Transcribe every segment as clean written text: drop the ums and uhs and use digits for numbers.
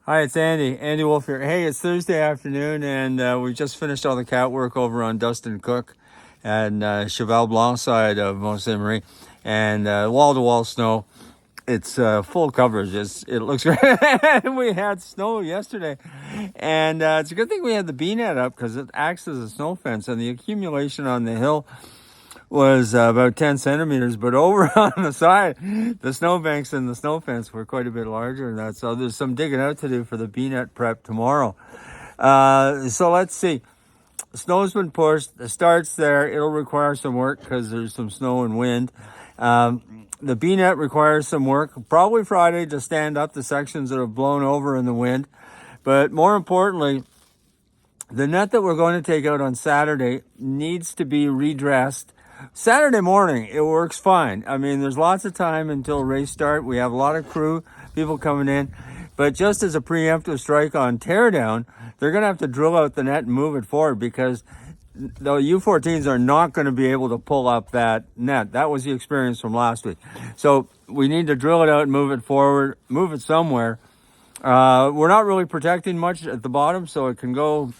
Hi, it's Andy. Andy Wolf here. Hey, it's Thursday afternoon, and we just finished all the cat work over on Dustin Cook and Cheval Blanc side of Mont Saint Marie, and wall-to-wall snow. It's full coverage. It looks great. We had snow yesterday, and it's a good thing we had the B-net up because it acts as a snow fence, and the accumulation on the hill was about 10 centimeters, but over on the side, the snowbanks and the snow fence were quite a bit larger than that. So there's some digging out to do for the B-net prep tomorrow. So let's see. Snow's been pushed. The start's there. It'll require some work because there's some snow and wind. The B-net requires some work, probably Friday, to stand up the sections that have blown over in the wind. But more importantly, the net that we're going to take out on Saturday needs to be redressed. Saturday morning, it works fine. I mean, there's lots of time until race start. We have a lot of crew, people coming in. But just as a preemptive strike on teardown, they're going to have to drill out the net and move it forward because the U14s are not going to be able to pull up that net. That was the experience from last week. So we need to drill it out and move it forward, move it somewhere. We're not really protecting much at the bottom, so it can go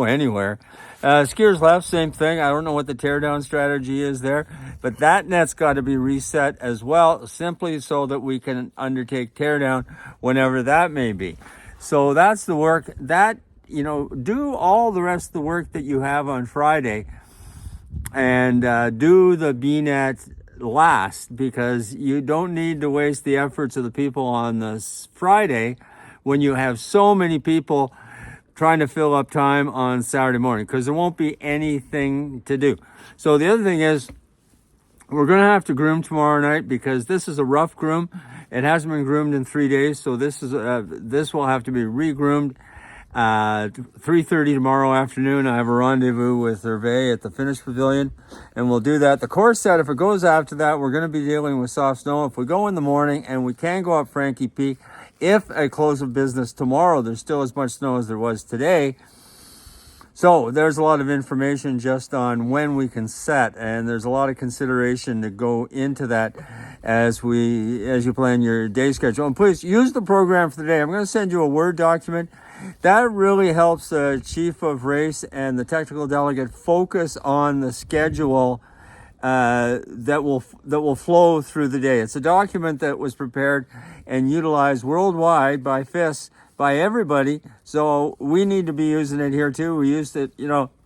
anywhere. Skiers left, same thing. I don't know what the teardown strategy is there, but that net's got to be reset as well, simply so that we can undertake teardown whenever that may be. So that's the work. That, do all the rest of the work that you have on Friday and do the B-net last, because you don't need to waste the efforts of the people on this Friday when you have so many people trying to fill up time on Saturday morning, because there won't be anything to do. So the other thing is, we're going to have to groom tomorrow night because this is a rough groom. It hasn't been groomed in 3 days, so this will have to be re-groomed. 3:30 tomorrow afternoon, I have a rendezvous with Hervé at the Finish Pavilion, and we'll do that. The course set, if it goes after that, we're going to be dealing with soft snow. If we go in the morning, and we can go up Frankie Peak, if at close of business tomorrow, there's still as much snow as there was today. So there's a lot of information just on when we can set, and there's a lot of consideration to go into that as you plan your day schedule. And please use the program for the day. I'm going to send you a Word document. That really helps the chief of race and the technical delegate focus on the schedule that will flow through the day. It's a document that was prepared and utilized worldwide by FIS, by everybody. So we need to be using it here too. We used it,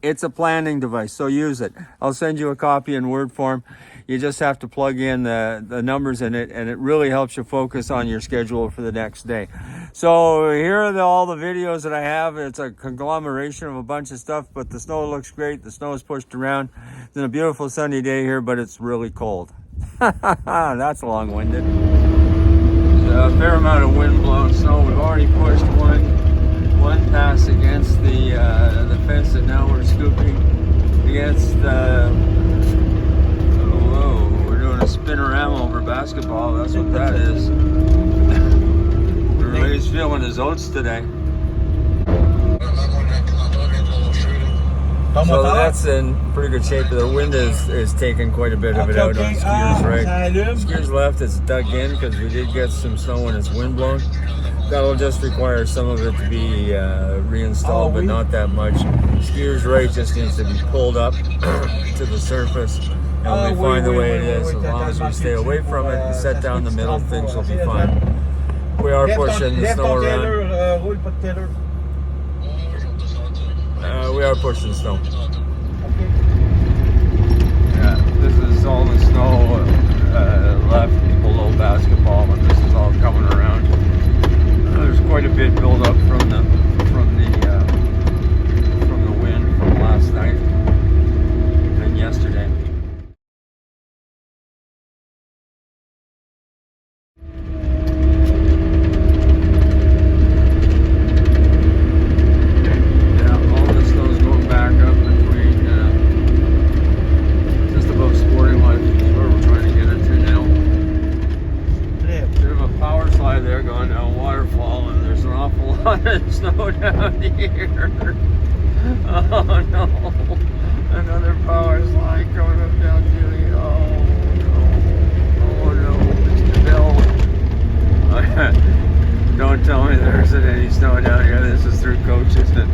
it's a planning device, so use it. I'll send you a copy in Word form. You just have to plug in the numbers in it, and it really helps you focus on your schedule for the next day. So here are all the videos that I have. It's a conglomeration of a bunch of stuff, but the snow looks great. The snow is pushed around. It's a beautiful sunny day here, but it's really cold. That's long-winded. There's a fair amount of wind-blown snow. We've already pushed one pass against the fence, and now we're scooping against we're doing a spinorama over basketball. That's what that is. Everybody's feeling his oats today. So that's in pretty good shape. The wind is taking quite a bit of it out on skiers right. Skiers left, it's dug in because we did get some snow and it's wind blown. That'll just require some of it to be reinstalled, but not that much. Skiers right just needs to be pulled up to the surface, and we find the way it is. As long as we stay away from it and set down the middle, things will be fine. We are pushing the snow around. We are pushing snow. Yeah, this is all the snow left below basketball, and this is all coming around. There's quite a bit built up from the wind from last night and yesterday. There going down waterfall, and there's an awful lot of snow down here. Oh no, another power slide coming up down Julie. Oh no, Mr. Bill. Don't tell me there's an snow down here. This is through coaches, and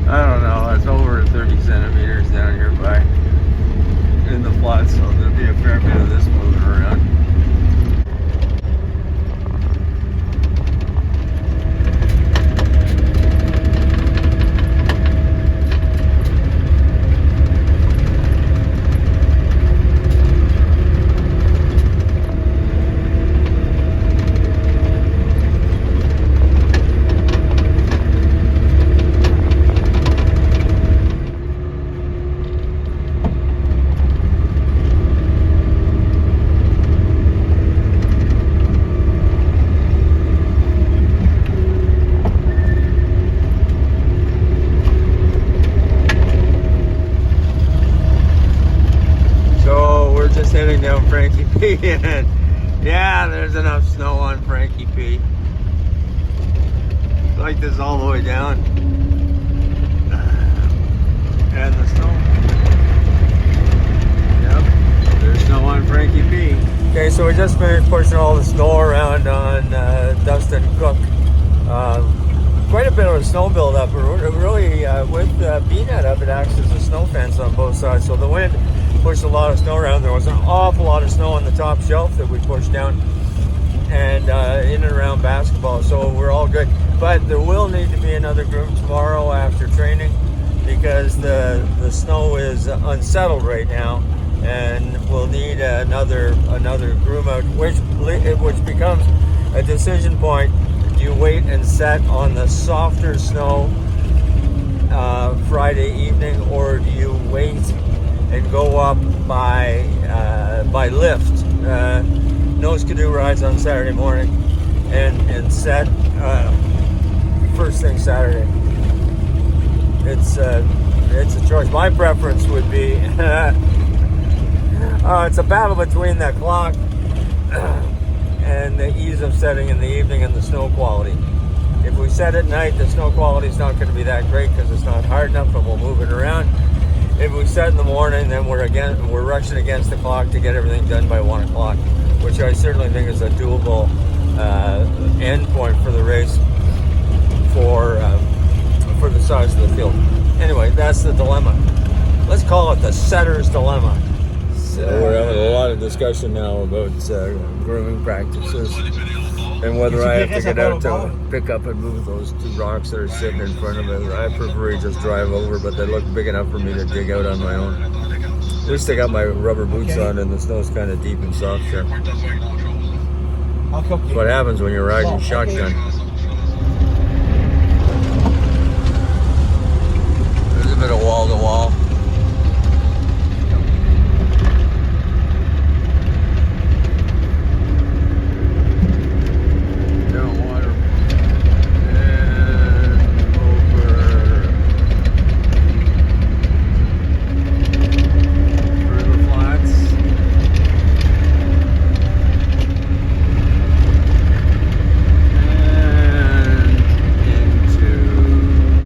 I don't know, it's over 30 centimeters down here by in the flats, so there'll be a fair bit of this moving around. Just heading down Frankie P, and yeah, there's enough snow on Frankie P. Like this all the way down, and the snow. Yep, there's snow on Frankie P. Okay, so we just finished pushing all the snow around on Dustin Cook. Quite a bit of a snow buildup. Really, with BNet up, it acts as a snow fence on both sides. So the wind pushed a lot of snow around. There was an awful lot of snow on the top shelf that we pushed down, and in and around basketball. So we're all good. But there will need to be another groom tomorrow after training, because the snow is unsettled right now, and we'll need another groom out, which becomes a decision point. Do you wait and set on the softer snow Friday evening, or do you wait and go up by lift, no skidoo rides on Saturday morning, and set first thing Saturday? It's a choice. My preference would be it's a battle between the clock and the ease of setting in the evening and the snow quality. If we set at night, the snow quality is not going to be that great because it's not hard enough, and we'll move it around. If we set in the morning, then we're rushing against the clock to get everything done by 1 o'clock, which I certainly think is a doable end point for the race for the size of the field. Anyway, that's the dilemma. Let's call it the setter's dilemma. So we're having a lot of discussion now about grooming practices and whether I have to get out to pick up and move those 2 rocks that are sitting in front of it. I prefer to just drive over, but they look big enough for me to dig out on my own. At least I got my rubber boots on, and the snow's kind of deep and soft here. What happens when you're riding shotgun? There's a bit of wall to wall.